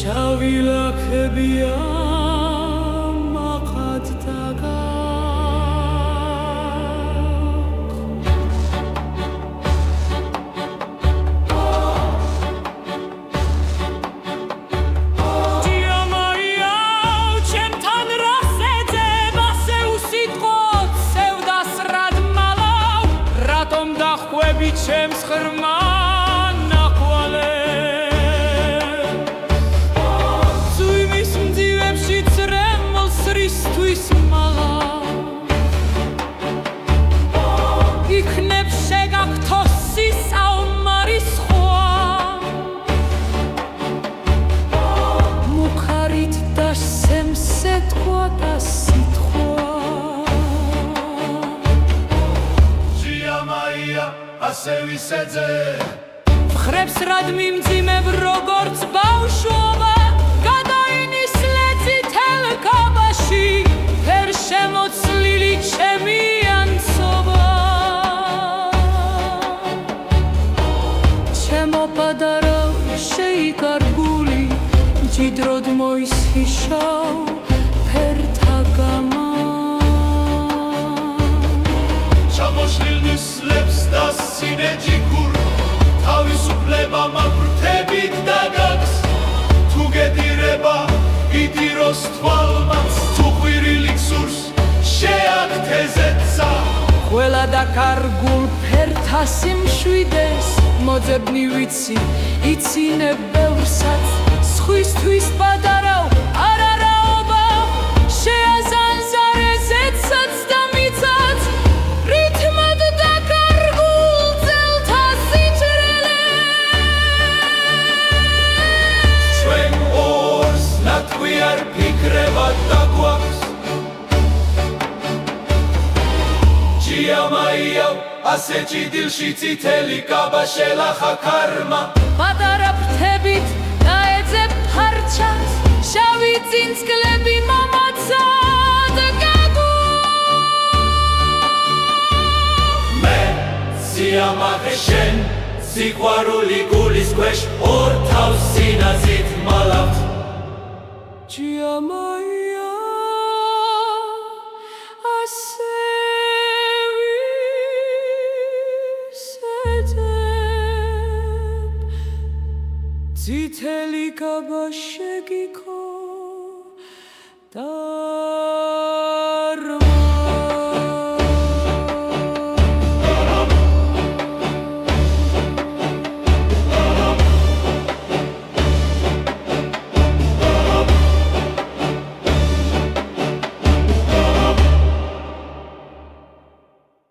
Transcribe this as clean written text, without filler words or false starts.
შავი ლაქებია მაღად ჩემს ღრმა ნახვალე ზუიმის მძივებში წრემლს რისთვის მალა იქნებ შეგაგთო სისაომარი სხვა მუხარით და შემსეთქვა და სიტყვა ჟიამაია ასე ვისეძე ხრებს რად მიმძიმებ როგორც ბავშვობა გადაინისლე წითელ კაბაში ფერ შემოცლილი ჩემი ანცობა ჩემო პადარო შეიკარგული მჭიდროდ მოისხიშავ ფერთა გამა ჩამოშლილ ნისლებს და სინეჯიკურ თავისუფლება მაბრთებით დაგაგს თუ გედირება იდიროს თვალმაც თუ ყვირილი გსურს შეაქთეზეცა ყველა და კარგულ ფერთა სიმშვიდეს მოძებნი ვიცი იცინებ ბევრსაც სხვისთვის პადარავ არარაობა შეაზანზარე ზეცაც და მიცაც რითმად დაკარგულ წელთა სიჭრელე ჩვენ ორს ნათქვი არ ფიქრებად დაგვაქვს ჟიამაიავ ასე ჭიდილში წითელი კაბა შელახა ქარმა პატარა ფრთებით დაეძებ ფარჩას შავი წინწკლები მომაცად გაგუ მე სიამაყე შენ სიყვარული გულის ქვეშ ორ თავს სინაზით მალავთ ჟიამაია ასე ვისეძებ წითელი კაბა შეგიქო და